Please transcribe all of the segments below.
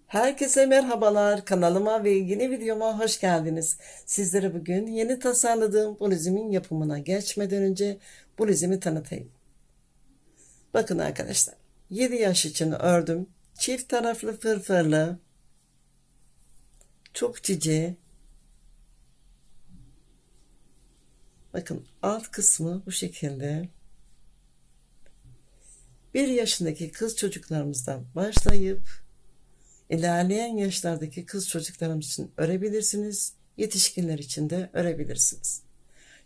Herkese merhabalar, kanalıma ve yeni videoma hoş geldiniz. Sizlere bugün yeni tasarladığım bluzumun yapımına geçmeden önce bluzumu tanıtayım. Bakın arkadaşlar, 7 yaş için ördüm. Çift taraflı fırfırlı, çok cici. Bakın alt kısmı bu şekilde. 1 yaşındaki kız çocuklarımızdan başlayıp İlerleyen yaşlardaki kız çocuklarımız için örebilirsiniz. Yetişkinler için de örebilirsiniz.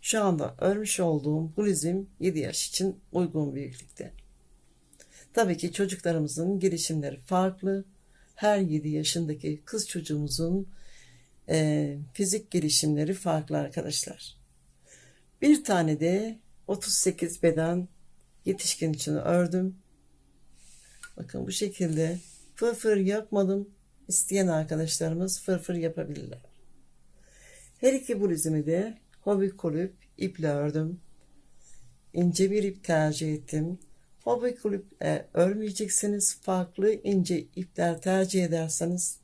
Şu anda örmüş olduğum bluzum 7 yaş için uygun büyüklükte. Tabii ki çocuklarımızın gelişimleri farklı. Her 7 yaşındaki kız çocuğumuzun fizik gelişimleri farklı arkadaşlar. Bir tane de 38 beden yetişkin için ördüm. Bakın bu şekilde fırfır yapmadım. İsteyen arkadaşlarımız fırfır yapabilirler. Her iki bluzumu de hobi kulüp iple ördüm. İnce bir ip tercih ettim. Hobi kulüp örmeyeceksiniz. Farklı ince ipler tercih ederseniz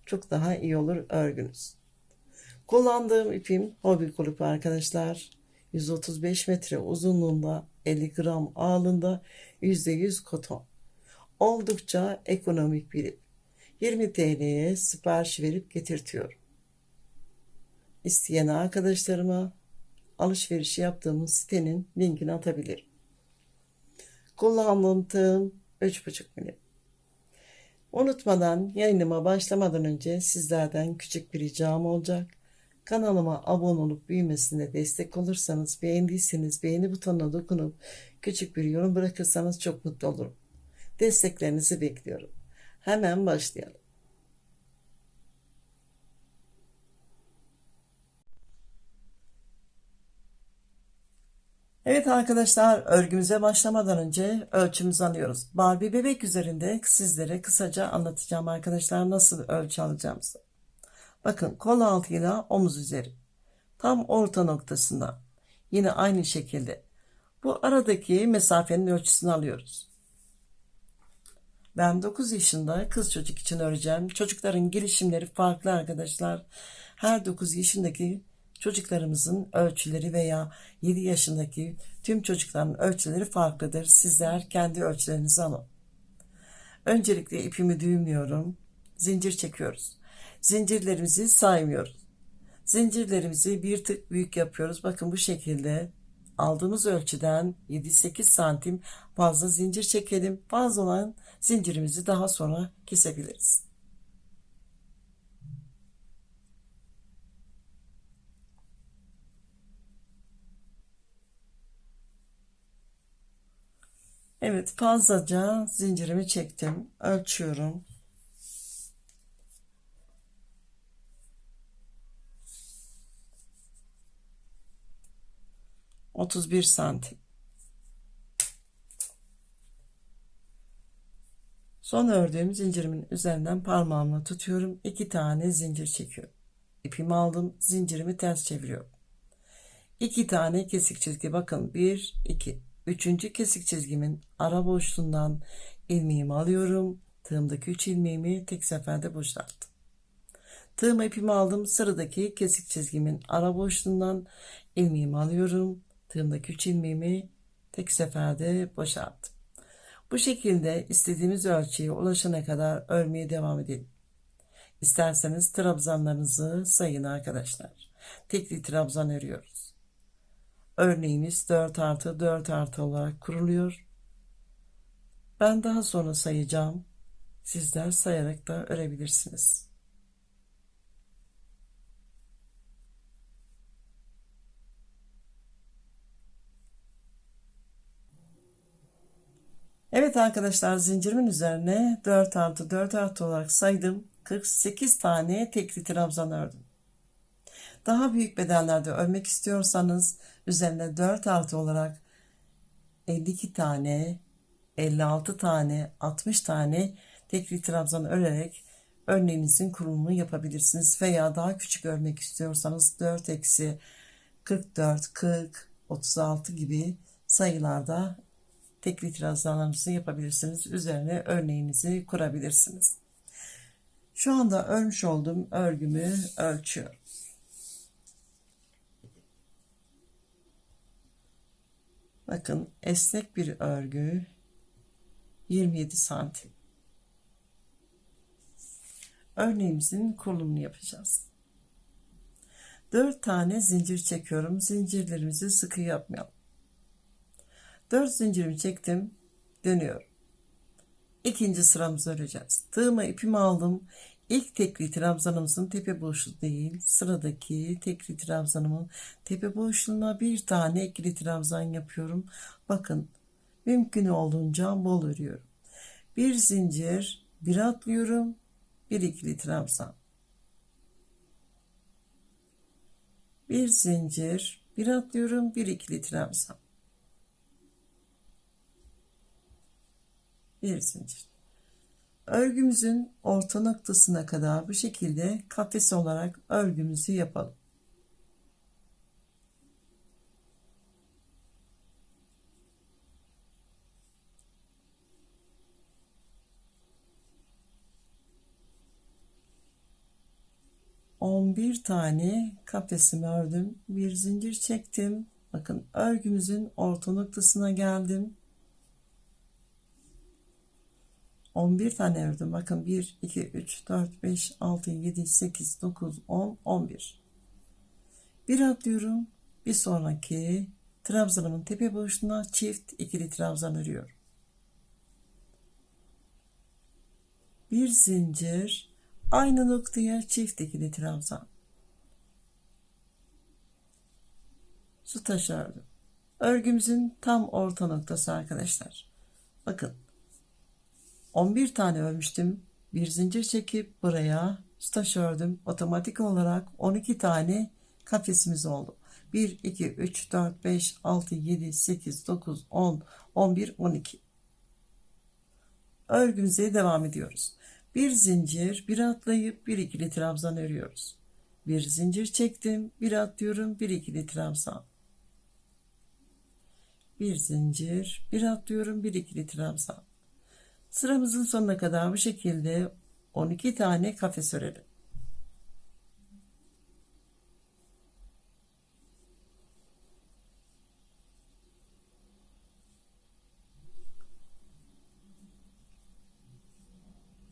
çok daha iyi olur örgünüz. Kullandığım ipim hobi kulüp arkadaşlar. 135 metre uzunluğunda, 50 gram ağırlığında, %100 koton. Oldukça ekonomik bir ip. 20 TL'ye sipariş verip getirtiyorum. İsteyen arkadaşlarıma alışveriş yaptığımız sitenin linkini atabilirim. Kullandığım tığım 3,5 milim. Unutmadan yayınıma başlamadan önce sizlerden küçük bir ricam olacak. Kanalıma abone olup büyümesine destek olursanız, beğendiyseniz beğeni butonuna dokunup küçük bir yorum bırakırsanız çok mutlu olurum. Desteklerinizi bekliyorum. Hemen başlayalım. Evet arkadaşlar, örgümüze başlamadan önce ölçümüzü alıyoruz. Barbie bebek üzerinde sizlere kısaca anlatacağım arkadaşlar nasıl ölçü alacağımızı. Bakın, kol altıyla omuz üzeri. Tam orta noktasında. Yine aynı şekilde. Bu aradaki mesafenin ölçüsünü alıyoruz. Ben 9 yaşında kız çocuk için öreceğim. Çocukların gelişimleri farklı arkadaşlar. Her 9 yaşındaki çocuklarımızın ölçüleri veya 7 yaşındaki tüm çocukların ölçüleri farklıdır. Sizler kendi ölçülerinizi alın. Öncelikle ipimi düğümlüyorum. Zincir çekiyoruz. Zincirlerimizi saymıyoruz. Zincirlerimizi bir tık büyük yapıyoruz. Bakın bu şekilde aldığımız ölçüden 7-8 santim fazla zincir çekelim. Fazla olan zincirimizi daha sonra kesebiliriz. Evet, fazlaca zincirimi çektim. Ölçüyorum. 31 santim. Son ördüğüm zincirimin üzerinden parmağımla tutuyorum. 2 tane zincir çekiyorum. İpimi aldım. Zincirimi ters çeviriyorum. 2 tane kesik çizgi. Bakın 1, 2. Üçüncü kesik çizgimin ara boşluğundan ilmeğimi alıyorum. Tığımdaki 3 ilmeğimi tek seferde boşalttım. Tığıma ipimi aldım. Sıradaki kesik çizgimin ara boşluğundan ilmeğimi alıyorum. Tığımdaki 3 ilmeğimi tek seferde boşalttım. Bu şekilde istediğimiz ölçüye ulaşana kadar örmeye devam edelim. İsterseniz trabzanlarınızı sayın arkadaşlar. Tekli trabzan örüyoruz. Örneğimiz 4 artı 4 artı olarak kuruluyor. Ben daha sonra sayacağım. Sizler sayarak da örebilirsiniz. Evet arkadaşlar, zincirimin üzerine 4 artı 4 artı olarak saydım. 48 tane tekli trabzan ördüm. Daha büyük bedenlerde örmek istiyorsanız üzerine 4 artı olarak 52 tane, 56 tane, 60 tane tekli trabzan örerek örneğinizin kurulumunu yapabilirsiniz. Veya daha küçük örmek istiyorsanız 4 eksi 44, 40, 36 gibi sayılarda tekli trabzanlarınızı yapabilirsiniz. Üzerine örneğinizi kurabilirsiniz. Şu anda örmüş olduğum örgümü ölçüyorum. Bakın, esnek bir örgü, 27 santim. Örneğimizin kurulumunu yapacağız. 4 tane zincir çekiyorum. Zincirlerimizi sıkı yapmayalım. 4 zincirimi çektim. Dönüyorum. İkinci sıramızı öreceğiz. Tığıma ipimi aldım. İlk tekli trabzanımızın tepe boşluğu değil, sıradaki tekli trabzanımın tepe boşluğuna bir tane ikili trabzan yapıyorum. Bakın, mümkün olduğunca bol örüyorum. Bir zincir, bir atlıyorum, bir ikili trabzan. Bir zincir, bir atlıyorum, bir ikili trabzan. Bir zincir. Örgümüzün orta noktasına kadar bu şekilde kafes olarak örgümüzü yapalım. On bir tane kafesimi ördüm. Bir zincir çektim. Bakın, örgümüzün orta noktasına geldim. 11 tane ördüm. Bakın, 1, 2, 3, 4, 5, 6, 7, 8, 9, 10, 11. Bir atlıyorum. Bir sonraki trabzanımın tepe boşluğuna çift ikili trabzan örüyorum. Bir zincir, aynı noktaya çift ikili trabzan. Su taşı ördüm. Örgümüzün tam orta noktası arkadaşlar. Bakın, 11 tane örmüştüm. Bir zincir çekip buraya su taşı ördüm. Otomatik olarak 12 tane kafesimiz oldu. 1, 2, 3, 4, 5, 6, 7, 8, 9, 10, 11, 12. Örgümüze devam ediyoruz. Bir zincir, bir atlayıp bir ikili trabzan örüyoruz. Bir zincir çektim, bir atlıyorum, bir ikili trabzan. Bir zincir, bir atlıyorum, bir ikili trabzan. Sıramızın sonuna kadar bu şekilde 12 tane kafes örelim.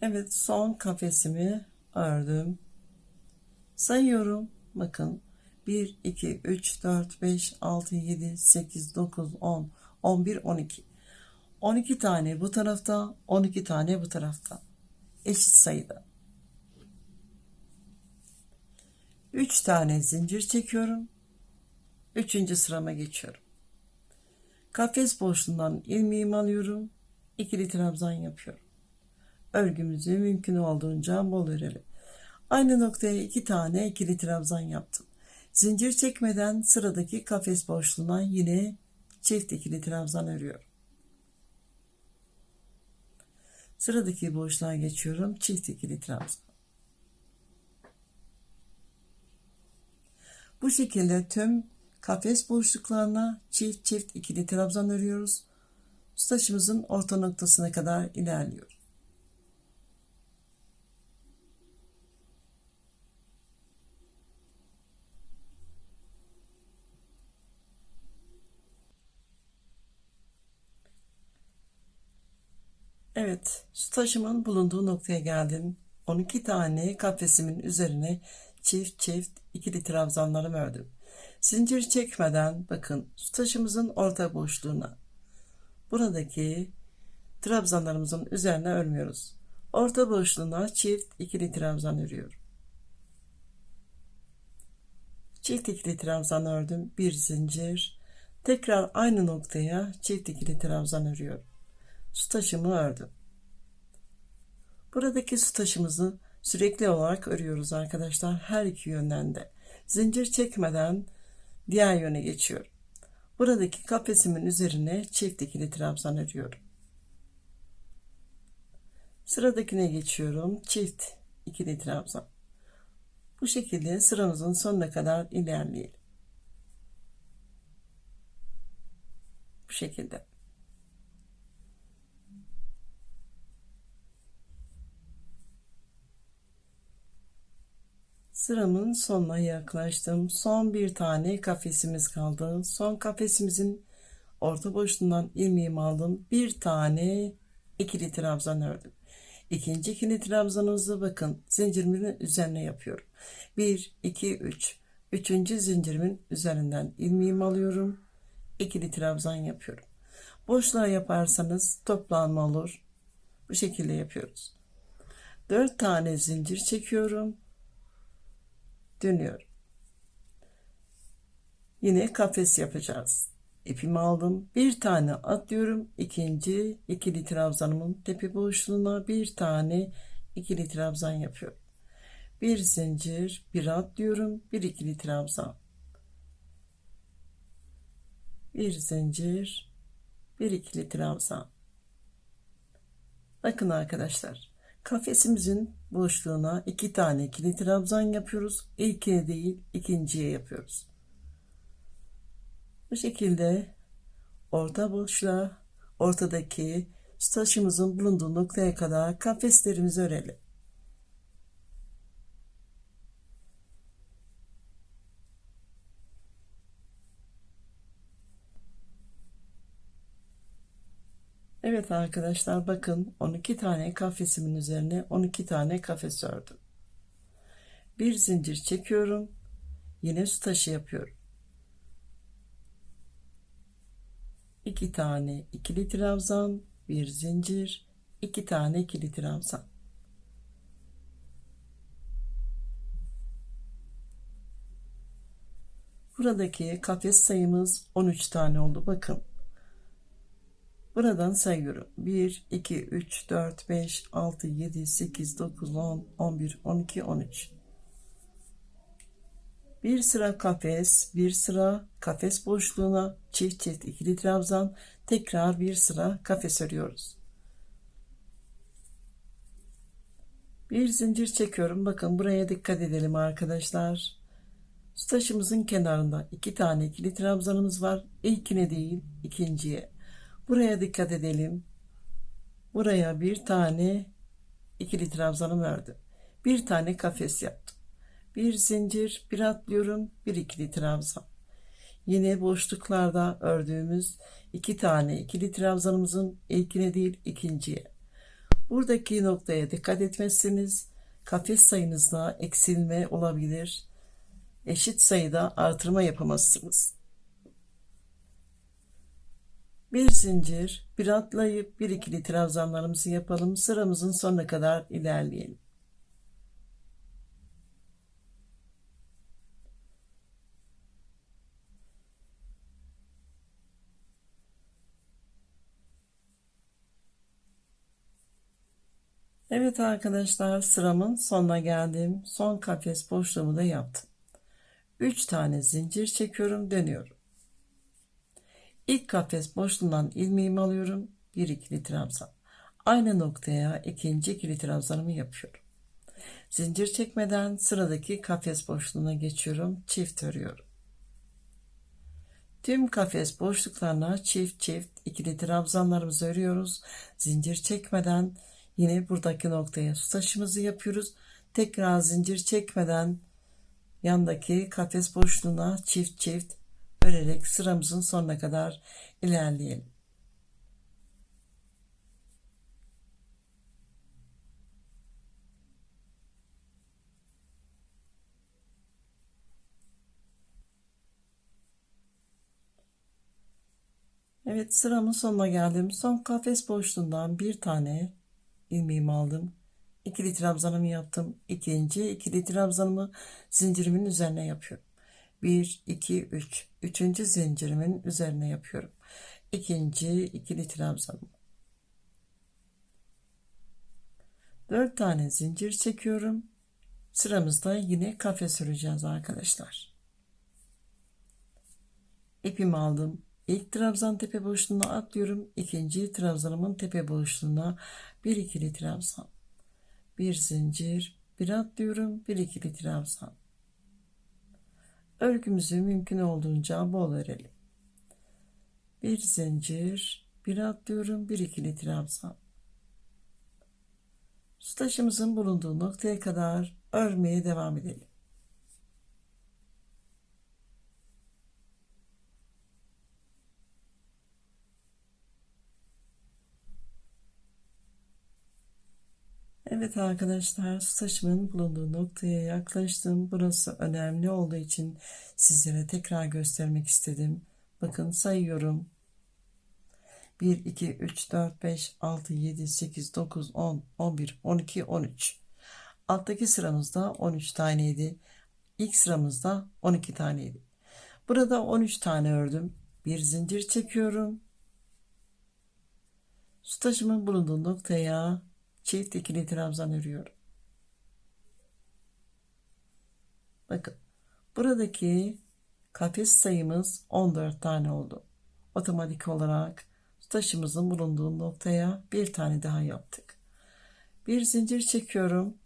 Evet, son kafesimi ördüm. Sayıyorum. Bakın, 1, 2, 3, 4, 5, 6, 7, 8, 9, 10, 11, 12. 12 tane bu tarafta, 12 tane bu tarafta. Eşit sayıda. 3 tane zincir çekiyorum. 3. sırama geçiyorum. Kafes boşluğundan ilmeğimi alıyorum. İkili trabzan yapıyorum. Örgümüzü mümkün olduğunca bol örelim. Aynı noktaya 2 tane ikili trabzan yaptım. Zincir çekmeden sıradaki kafes boşluğuna yine çift ikili trabzan örüyorum. Sıradaki boşluğa geçiyorum. Çift ikili trabzan. Bu şekilde tüm kafes boşluklarına çift çift ikili trabzan örüyoruz. Taşımızın orta noktasına kadar ilerliyor. Evet, su taşımın bulunduğu noktaya geldim. 12 tane kafesimin üzerine çift çift ikili trabzanlarımı ördüm. Zincir çekmeden bakın, su taşımızın orta boşluğuna, buradaki trabzanlarımızın üzerine örmüyoruz. Orta boşluğuna çift ikili trabzan örüyorum. Çift ikili trabzan ördüm. Bir zincir. Tekrar aynı noktaya çift ikili trabzan örüyorum. Su taşımı ördüm. Buradaki su taşımızı sürekli olarak örüyoruz arkadaşlar, her iki yönden de. Zincir çekmeden diğer yöne geçiyorum. Buradaki kafesimin üzerine çift ikili trabzan örüyorum. Sıradakine geçiyorum. Çift ikili trabzan. Bu şekilde sıramızın sonuna kadar ilerleyelim. Bu şekilde. Sıramın sonuna yaklaştım. Son bir tane kafesimiz kaldı. Son kafesimizin orta boşluğundan ilmeğimi aldım. Bir tane ikili trabzan ördüm. İkinci ikili trabzanımızı bakın zincirimin üzerine yapıyorum. 1, 2, 3. Üçüncü zincirimin üzerinden ilmeğimi alıyorum. İkili trabzan yapıyorum. Boşluğa yaparsanız toplanma olur. Bu şekilde yapıyoruz. 4 tane zincir çekiyorum. Dönüyorum. Yine kafes yapacağız. İpimi aldım. Bir tane atlıyorum. İkinci ikili trabzanımın tepe boşluğuna bir tane ikili trabzan yapıyorum. Bir zincir, bir atlıyorum. Bir ikili trabzan. Bir zincir, bir ikili trabzan. Bakın arkadaşlar. Kafesimizin boşluğuna iki tane ikili trabzan yapıyoruz. İlkine değil, ikinciye yapıyoruz. Bu şekilde orta boşluğa, ortadaki taşımızın bulunduğu noktaya kadar kafeslerimizi örelim. Evet arkadaşlar bakın 12 tane kafesimin üzerine 12 tane kafes ördüm. Bir zincir çekiyorum. Yine su taşı yapıyorum. 2 tane ikili trabzan, bir zincir, 2 tane ikili trabzan. Buradaki kafes sayımız 13 tane oldu. Bakın. Buradan sayıyorum. 1, 2, 3, 4, 5, 6, 7, 8, 9, 10, 11, 12, 13. Bir sıra kafes, bir sıra kafes boşluğuna çift çift ikili trabzan, tekrar bir sıra kafes örüyoruz. Bir zincir çekiyorum. Bakın buraya dikkat edelim arkadaşlar. Su taşımızın kenarında iki tane ikili trabzanımız var. İlkine değil, ikinciye. Buraya dikkat edelim. Buraya bir tane ikili trabzanım ördüm. Bir tane kafes yaptım. Bir zincir, bir atlıyorum, bir ikili trabzan. Yine boşluklarda ördüğümüz iki tane ikili trabzanımızın ilkine değil ikinciye. Buradaki noktaya dikkat etmezseniz kafes sayınızda eksilme olabilir. Eşit sayıda artırma yapamazsınız. Bir zincir, bir atlayıp bir ikili trabzanlarımızı yapalım. Sıramızın sonuna kadar ilerleyelim. Evet arkadaşlar sıramın sonuna geldim. Son kafes boşluğumu da yaptım. 3 tane zincir çekiyorum, dönüyorum. İlk kafes boşluğundan ilmeğimi alıyorum. Bir ikili trabzan. Aynı noktaya ikinci ikili trabzanımı yapıyorum. Zincir çekmeden sıradaki kafes boşluğuna geçiyorum. Çift örüyorum. Tüm kafes boşluklarına çift çift ikili trabzanlarımızı örüyoruz. Zincir çekmeden yine buradaki noktaya su taşımızı yapıyoruz. Tekrar zincir çekmeden yandaki kafes boşluğuna çift çift örerek sıramızın sonuna kadar ilerleyelim. Evet sıramın sonuna geldim. Son kafes boşluğundan bir tane ilmeğimi aldım. İkili trabzanımı yaptım. İkinci ikili trabzanımı zincirimin üzerine yapıyorum. 1, 2, 3. Üçüncü zincirimin üzerine yapıyorum. İkinci ikili trabzanımı. 4 tane zincir çekiyorum. Sıramızda yine kafes öreceğiz arkadaşlar. İpimi aldım. İlk trabzan tepe boşluğuna atlıyorum. İkinci trabzanımın tepe boşluğuna bir ikili trabzan. Bir zincir, bir atlıyorum, bir ikili trabzan. Örgümüzü mümkün olduğunca bol örelim. Bir zincir, bir atlıyorum, bir ikili trabzan. Su taşımızın bulunduğu noktaya kadar örmeye devam edelim. Evet arkadaşlar, su taşımın bulunduğu noktaya yaklaştım. Burası önemli olduğu için sizlere tekrar göstermek istedim. Bakın sayıyorum. 1, 2, 3, 4, 5, 6, 7, 8, 9, 10, 11, 12, 13. Alttaki sıramızda 13 taneydi. İlk sıramızda 12 taneydi. Burada 13 tane ördüm. Bir zincir çekiyorum. Su taşımın bulunduğu noktaya çift ikili trabzan örüyorum. Bakın, buradaki kafes sayımız 14 tane oldu. Otomatik olarak taşımızın bulunduğu noktaya bir tane daha yaptık. Bir zincir çekiyorum.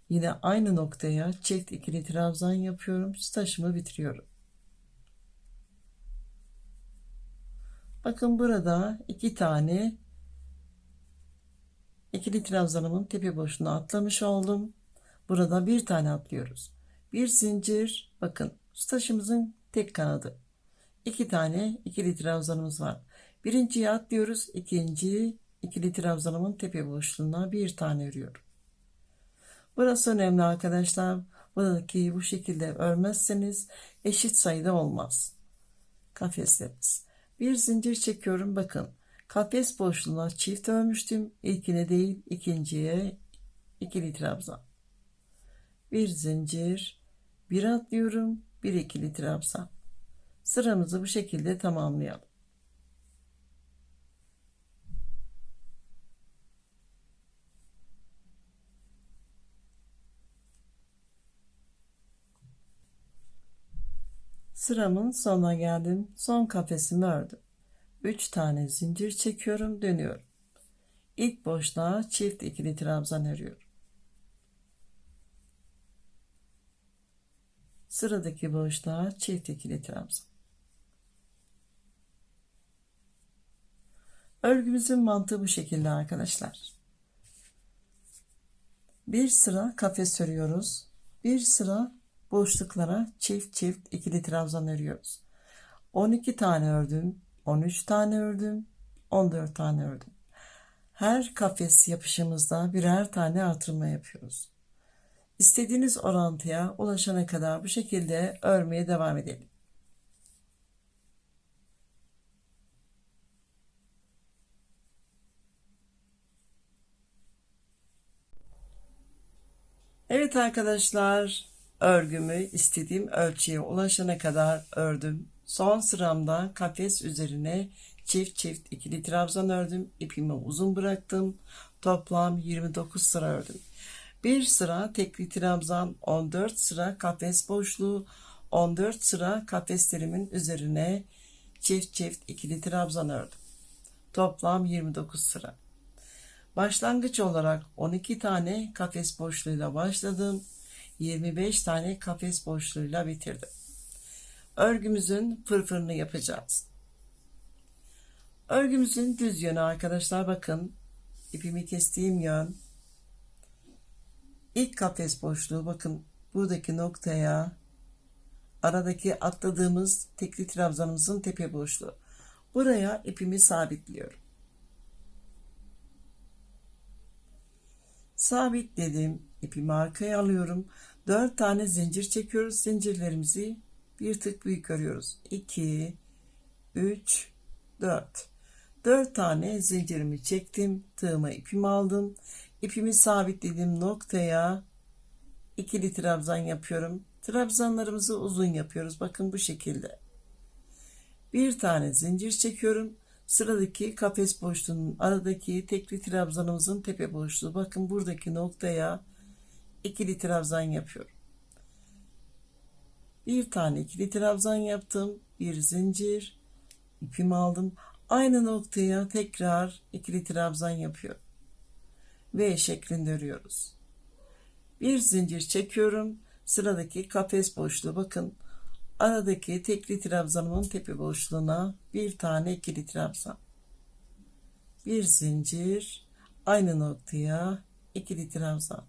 Yine aynı noktaya çift ikili trabzan yapıyorum. Taşımı bitiriyorum. Bakın, burada iki tane ikili trabzanımın tepe boşluğuna atlamış oldum. Burada bir tane atlıyoruz. Bir zincir, bakın, taşımızın tek kanadı. İki tane ikili trabzanımız var. Birinciyi atlıyoruz. İkinci ikili trabzanımın tepe boşluğuna bir tane örüyorum. Burası önemli arkadaşlar. Buradaki bu şekilde örmezseniz eşit sayıda olmaz kafeslerimiz. Bir zincir çekiyorum. Bakın, kafes boşluğuna çift örmüştüm. İlkine değil, ikinciye ikili trabzan. Bir zincir, bir atlıyorum, bir ikili trabzan. Sıramızı bu şekilde tamamlayalım. Sıramın sonuna geldim. Son kafesimi ördüm. 3 tane zincir çekiyorum, dönüyorum. İlk boşluğa çift ikili trabzan örüyorum. Sıradaki boşluğa çift ikili trabzan. Örgümüzün mantığı bu şekilde arkadaşlar. Bir sıra kafes örüyoruz. Bir sıra boşluklara çift çift ikili trabzan örüyoruz. 12 tane ördüm, 13 tane ördüm, 14 tane ördüm. Her kafes yapışımızda birer tane artırma yapıyoruz. İstediğiniz orantıya ulaşana kadar bu şekilde örmeye devam edelim. Evet arkadaşlar, örgümü istediğim ölçüye ulaşana kadar ördüm. Son sıramda kafes üzerine çift çift ikili trabzan ördüm. İpimi uzun bıraktım. Toplam 29 sıra ördüm. Bir sıra tekli trabzan, 14 sıra kafes boşluğu, 14 sıra kafeslerimin üzerine çift çift ikili trabzan ördüm. Toplam 29 sıra. Başlangıç olarak 12 tane kafes boşluğuyla başladım. 25 tane kafes boşluğuyla bitirdim. Örgümüzün fırfırını yapacağız. Örgümüzün düz yönü arkadaşlar, bakın, ipimi kestiğim yön. İlk kafes boşluğu, bakın, buradaki noktaya aradaki atladığımız tekli trabzanımızın tepe boşluğu. Buraya ipimi sabitliyorum. Sabitledim. İpimi arkaya alıyorum. 4 tane zincir çekiyoruz. Zincirlerimizi bir tık büyük örüyoruz. 2, 3, 4. 4 tane zincirimi çektim. Tığıma ipimi aldım. İpimi sabitlediğim noktaya ikili trabzan yapıyorum. Trabzanlarımızı uzun yapıyoruz. Bakın, bu şekilde. Bir tane zincir çekiyorum. Sıradaki kafes boşluğunun aradaki tekli trabzanımızın tepe boşluğu. Bakın, buradaki noktaya ikili trabzan yapıyorum. Bir tane ikili trabzan yaptım. Bir zincir, ipimi aldım. Aynı noktaya tekrar ikili trabzan yapıyorum. V şeklinde örüyoruz. Bir zincir çekiyorum. Sıradaki kafes boşluğu, bakın, aradaki tekli trabzanımın tepe boşluğuna bir tane ikili trabzan. Bir zincir, aynı noktaya ikili trabzan.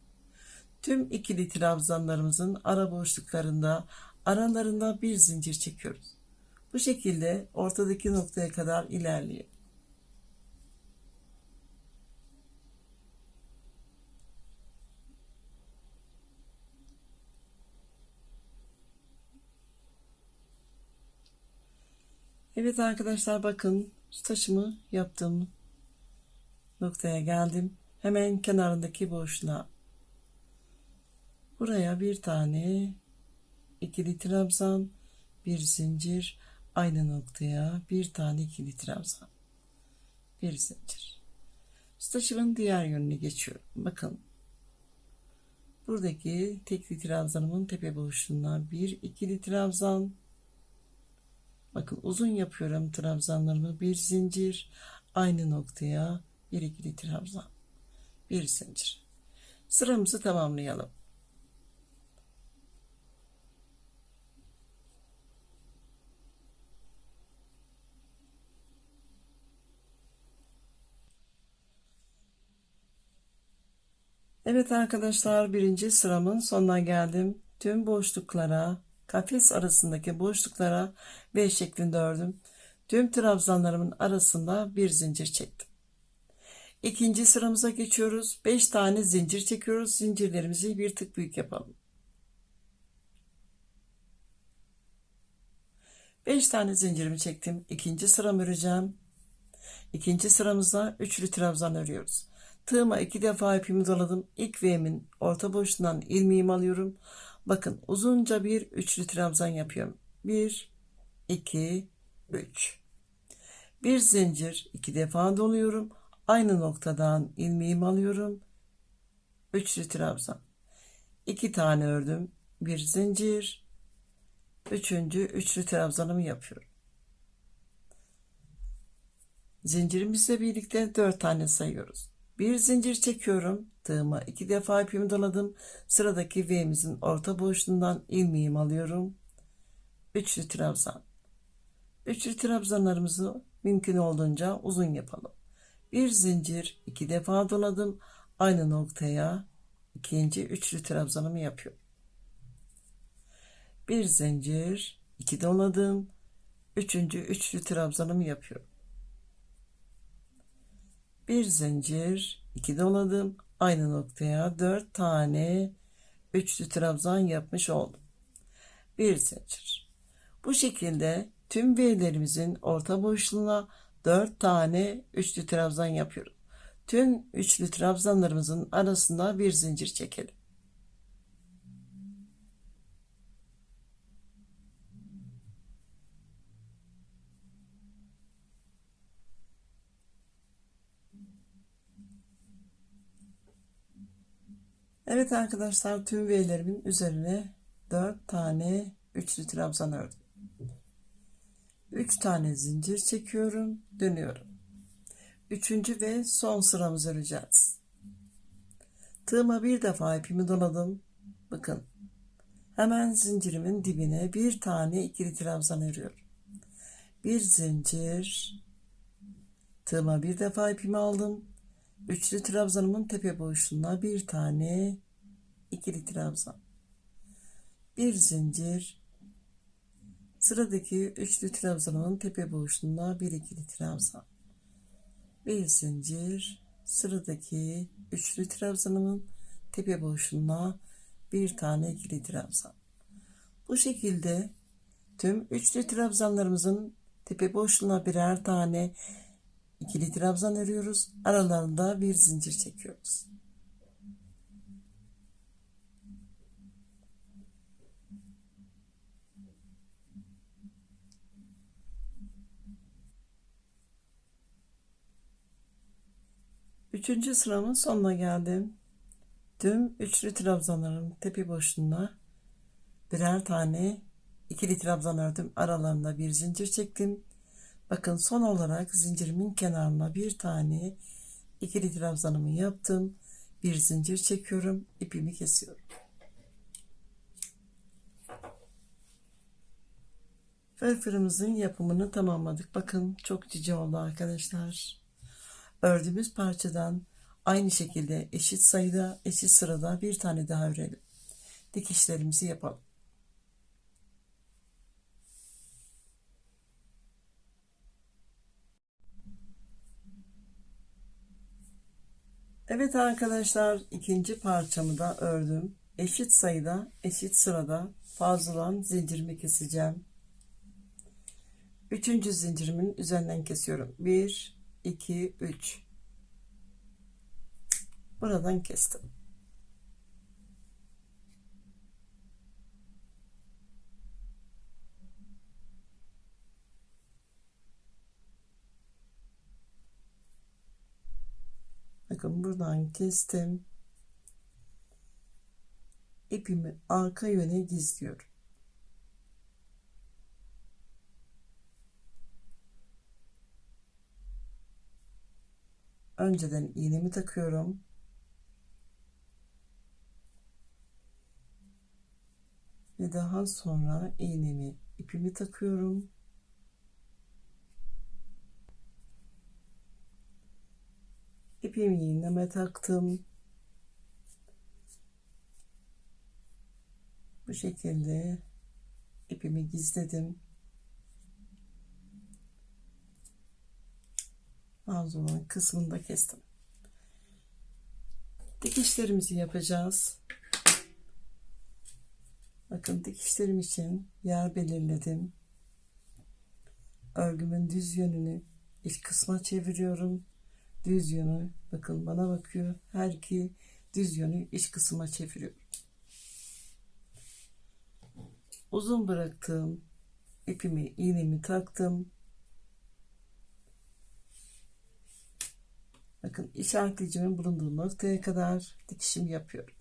Tüm ikili trabzanlarımızın ara boşluklarında aralarında bir zincir çekiyoruz. Bu şekilde ortadaki noktaya kadar ilerleyelim. Evet arkadaşlar, bakın taşımı yaptığım noktaya geldim. Hemen kenarındaki boşluğa buraya bir tane ikili trabzan, bir zincir, aynı noktaya bir tane ikili trabzan, bir zincir. Taşımın diğer yönüne geçiyorum. Bakın buradaki tekli trabzanımın tepe boşluğuna bir ikili trabzan. Bakın uzun yapıyorum trabzanlarımı, bir zincir, aynı noktaya bir ikili trabzan, bir zincir. Sıramızı tamamlayalım. Evet arkadaşlar, birinci sıramın sonuna geldim. Tüm boşluklara, kafes arasındaki boşluklara V şeklinde ördüm. Tüm trabzanlarımın arasında bir zincir çektim. İkinci sıramıza geçiyoruz. 5 tane zincir çekiyoruz. Zincirlerimizi bir tık büyük yapalım. 5 tane zincirimi çektim. İkinci sıramı öreceğim. İkinci sıramızda üçlü trabzan örüyoruz. Tığıma 2 defa ipimi doladım. İlk V'min orta boşluğundan ilmeğimi alıyorum. Bakın uzunca bir üçlü trabzan yapıyorum. 1, 2, 3. Bir zincir 2 defa doluyorum. Aynı noktadan ilmeğimi alıyorum. Üçlü trabzan. 2 tane ördüm. Bir zincir. Üçüncü üçlü trabzanımı yapıyorum. Zincirimizle birlikte 4 tane sayıyoruz. Bir zincir çekiyorum. Tığıma 2 defa ipimi doladım. Sıradaki V'mizin orta boşluğundan ilmeğimi alıyorum. Üçlü trabzan. Üçlü trabzanlarımızı mümkün olduğunca uzun yapalım. Bir zincir 2 defa doladım. Aynı noktaya ikinci üçlü trabzanımı yapıyorum. Bir zincir 2 doladım. Üçüncü üçlü trabzanımı yapıyorum. Bir zincir 2 doladım, aynı noktaya 4 tane üçlü trabzan yapmış oldum. Bir zincir. Bu şekilde tüm V'lerimizin orta boşluğuna 4 tane üçlü trabzan yapıyoruz. Tüm üçlü trabzanlarımızın arasında bir zincir çekelim. Evet arkadaşlar, tüm V'lerimin üzerine 4 tane üçlü trabzan ördüm. 3 tane zincir çekiyorum, dönüyorum. Üçüncü ve son sıramızı öreceğiz. Tığıma bir defa ipimi doladım. Bakın hemen zincirimin dibine bir tane ikili trabzan örüyorum. Bir zincir, tığıma bir defa ipimi aldım. Üçlü trabzanımın tepe boşluğuna bir tane ikili trabzan. Bir zincir, sıradaki üçlü trabzanımın tepe boşluğuna bir ikili trabzan. Bir zincir, sıradaki üçlü trabzanımın tepe boşluğuna bir tane ikili trabzan. Bu şekilde tüm üçlü trabzanlarımızın tepe boşluğuna birer tane ikili trabzan örüyoruz. Aralarında bir zincir çekiyoruz. Üçüncü sıramın sonuna geldim. Tüm üçlü trabzanların tepe boşluğuna birer tane ikili trabzan ördüm. Aralarında bir zincir çektim. Bakın son olarak zincirimin kenarına bir tane ikili trabzanımı yaptım. Bir zincir çekiyorum. İpimi kesiyorum. Fırfırımızın yapımını tamamladık. Bakın çok cici oldu arkadaşlar. Ördüğümüz parçadan aynı şekilde eşit sayıda, eşit sırada bir tane daha örelim. Dikişlerimizi yapalım. Evet arkadaşlar, ikinci parçamı da ördüm. Eşit sayıda, eşit sırada fazladan zincirimi keseceğim. Üçüncü zincirimin üzerinden kesiyorum. 1, 2, 3. Buradan kestim. Bakın buradan kestim. İpimi arka yöne gizliyorum. Önceden iğnemi takıyorum. Ve daha sonra ipimi takıyorum. İpimi iğneme taktım. Bu şekilde ipimi gizledim. Az olan kısmını da kestim. Dikişlerimizi yapacağız. Bakın dikişlerim için yer belirledim. Örgümün düz yönünü iç kısma çeviriyorum. Düz yönü bakın bana bakıyor. Her iki düz yönü iç kısma çeviriyorum. Uzun bıraktığım iğnemi taktım. Bakın işaretleyicimin bulunduğu noktaya kadar dikişim yapıyorum.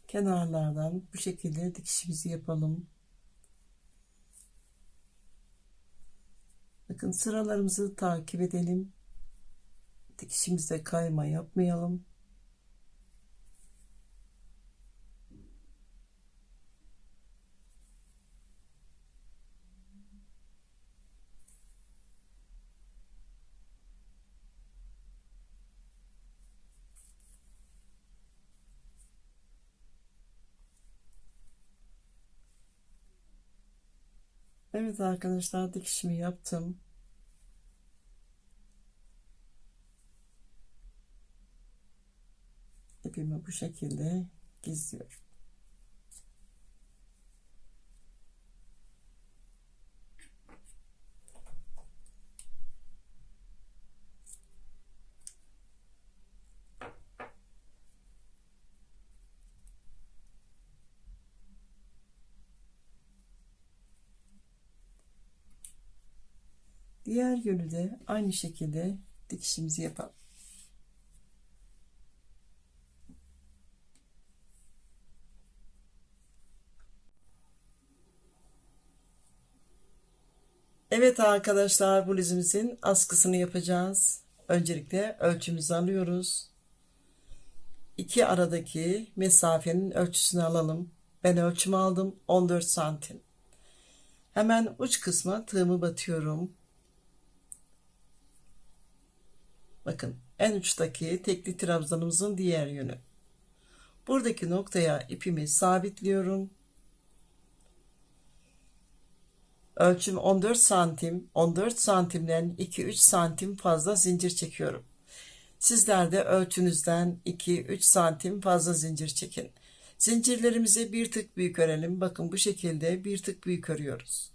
Kenarlardan bu şekilde dikişimizi yapalım. Bakın sıralarımızı takip edelim. Dikişimizde kayma yapmayalım. Evet arkadaşlar, dikişimi yaptım. İpimi bu şekilde gizliyorum. Diğer yönü de aynı şekilde dikişimizi yapalım. Evet arkadaşlar, bluzumuzun askısını yapacağız. Öncelikle ölçümüzü alıyoruz. İki aradaki mesafenin ölçüsünü alalım. Ben ölçümü aldım, 14 santim. Hemen uç kısma tığımı batıyorum. Bakın en uçtaki tekli trabzanımızın diğer yönü. Buradaki noktaya ipimi sabitliyorum. Ölçüm 14 santim. 14 santimden 2-3 santim fazla zincir çekiyorum. Sizler de ölçünüzden 2-3 santim fazla zincir çekin. Zincirlerimizi bir tık büyük örelim. Bakın bu şekilde bir tık büyük örüyoruz.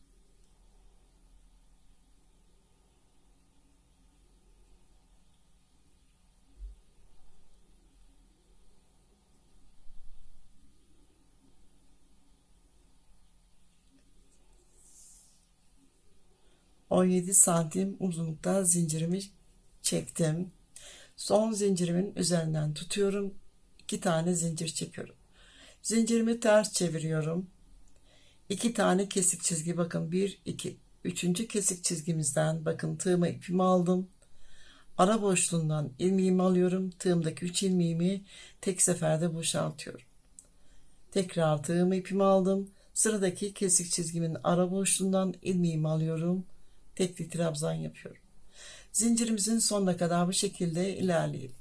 ...17 santim uzunlukta zincirimi çektim. Son zincirimin üzerinden tutuyorum. 2 tane zincir çekiyorum. Zincirimi ters çeviriyorum. 2 tane kesik çizgi, bakın 1 2 üçüncü kesik çizgimizden bakın tığıma ipimi aldım. Ara boşluğundan ilmeğimi alıyorum. Tığımdaki 3 ilmeğimi tek seferde boşaltıyorum. Tekrar tığımı ipimi aldım. Sıradaki kesik çizgimin ara boşluğundan ilmeğimi alıyorum. Tekli trabzan yapıyorum. Zincirimizin sonuna kadar bu şekilde ilerleyelim.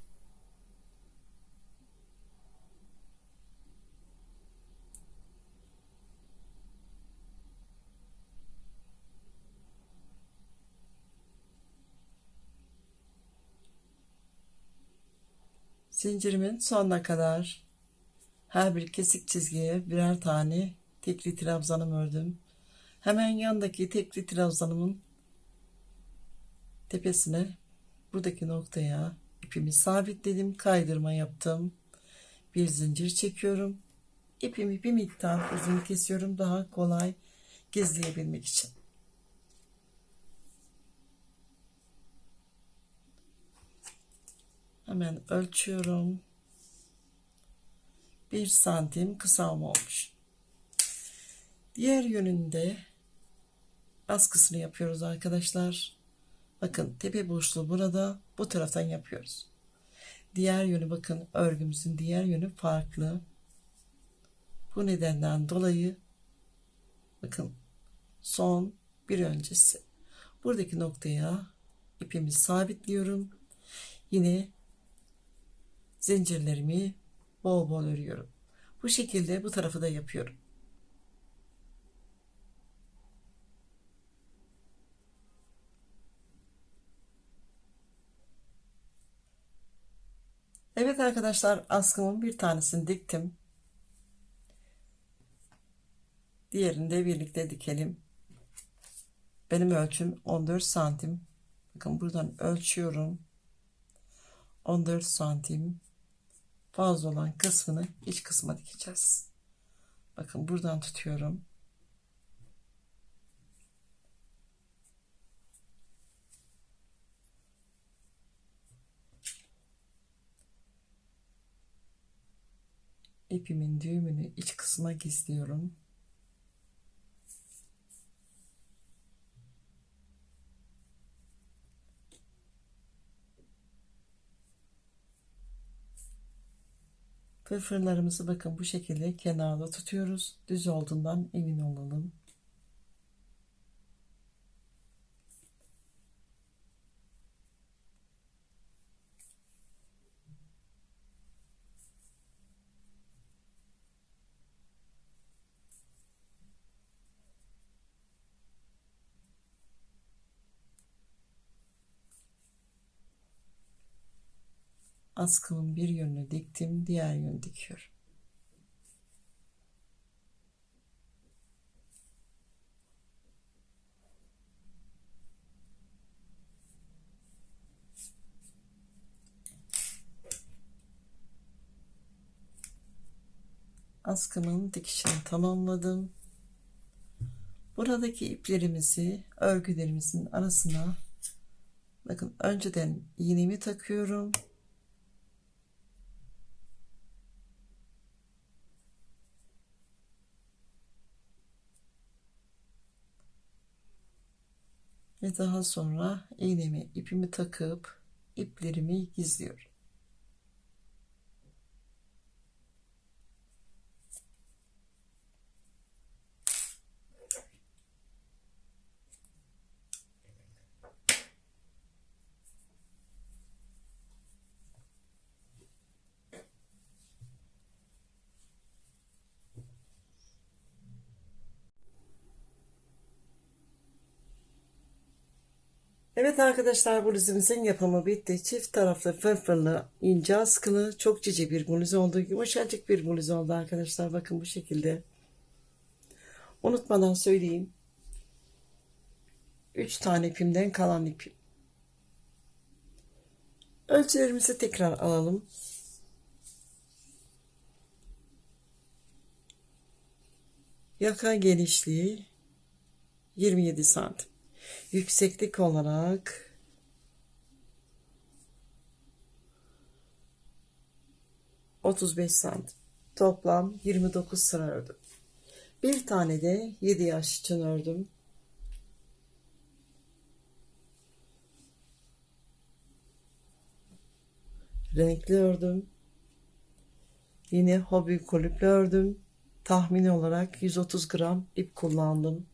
Zincirimin sonuna kadar her bir kesik çizgiye birer tane tekli trabzanım ördüm. Hemen yandaki tekli trabzanımın tepesine, buradaki noktaya ipimi sabitledim, kaydırma yaptım, bir zincir çekiyorum, ipimi bir miktar uzun kesiyorum daha kolay gizleyebilmek için. Hemen ölçüyorum. 1 santim kısalma olmuş. Diğer yönünde askısını yapıyoruz arkadaşlar. Bakın tepe boşluğu burada, bu taraftan yapıyoruz. Diğer yönü, bakın örgümüzün diğer yönü farklı. Bu nedenden dolayı bakın son bir öncesi. Buradaki noktaya ipimi sabitliyorum. Yine zincirlerimi bol bol örüyorum. Bu şekilde bu tarafı da yapıyorum. Evet arkadaşlar, askımın bir tanesini diktim. Diğerini de birlikte dikelim. Benim ölçüm 14 santim. Bakın buradan ölçüyorum. 14 santim fazla olan kısmını iç kısma dikeceğiz. Bakın buradan tutuyorum. İpimin düğümünü iç kısma gizliyorum. Fırfırlarımızı bakın bu şekilde kenarda tutuyoruz. Düz olduğundan emin olalım. Askımın bir yönünü diktim, diğer yönü dikiyorum. Askımın dikişini tamamladım. Buradaki iplerimizi örgülerimizin arasına, bakın önceden iğnemi takıyorum. Ve daha sonra iğnemi, ipimi takıp iplerimi gizliyorum. Evet arkadaşlar, bluzumuzun yapımı bitti. Çift taraflı fırfırlı ince askılı çok cici bir bluz oldu. Yumuşacık bir bluz oldu arkadaşlar. Bakın bu şekilde. Unutmadan söyleyeyim. 3 tane ipimden kalan ipim. Ölçülerimizi tekrar alalım. Yaka genişliği 27 santim. Yükseklik olarak 35 santim. Toplam 29 sıra ördüm. Bir tane de 7 yaş için ördüm. Renkli ördüm. Yine hobi kulüple ördüm. Tahmini olarak 130 gram ip kullandım.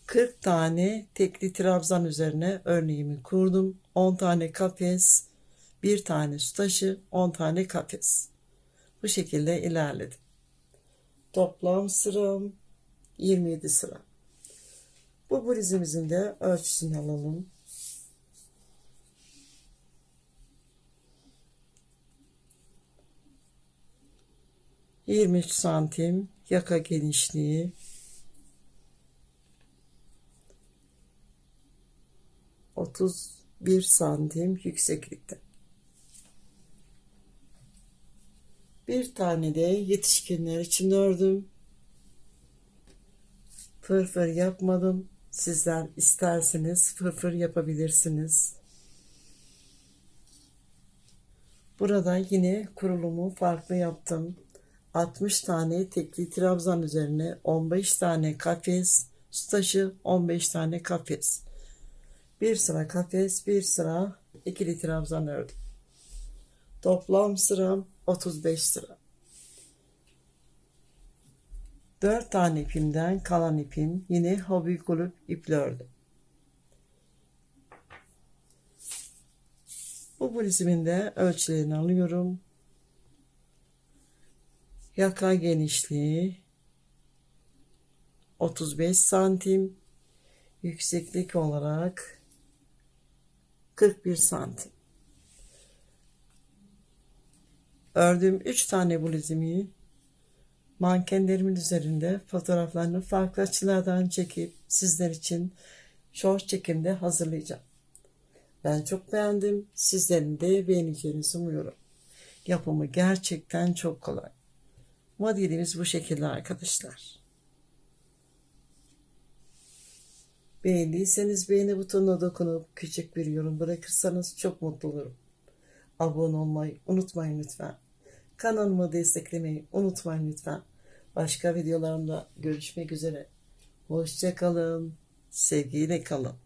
40 tane tekli trabzan üzerine örneğimi kurdum. 10 tane kafes, 1 tane su taşı, 10 tane kafes. Bu şekilde ilerledim. Toplam sıram 27 sıra. Bu bluzumuzun da ölçüsünü alalım. 23 santim yaka genişliği, 31 santim yükseklikte. Bir tane de yetişkinler için ördüm. Fırfır yapmadım. Sizler isterseniz fırfır yapabilirsiniz. Burada yine kurulumu farklı yaptım. 60 tane tekli trabzan üzerine 15 tane kafes, su taşı 15 tane kafes. Bir sıra kafes, bir sıra ikili trabzan ördüm. Toplam sıram 35 sıra. 4 tane ipimden kalan ipim yine hobi kulüp iple ördüm. Bu bluzumun de ölçülerini alıyorum. Yaka genişliği 35 santim, yükseklik olarak 41 santim. Ördüğüm 3 tane bluzumu mankenlerimin üzerinde fotoğraflarını farklı açılardan çekip sizler için short çekimde hazırlayacağım. Ben çok beğendim. Sizlerin de beğeneceğinizi umuyorum. Yapımı gerçekten çok kolay. Modelimiz bu şekilde arkadaşlar. Beğendiyseniz beğeni butonuna dokunup küçük bir yorum bırakırsanız çok mutlu olurum. Abone olmayı unutmayın lütfen. Kanalımı desteklemeyi unutmayın lütfen. Başka videolarımda görüşmek üzere. Hoşça kalın. Sevgiyle kalın.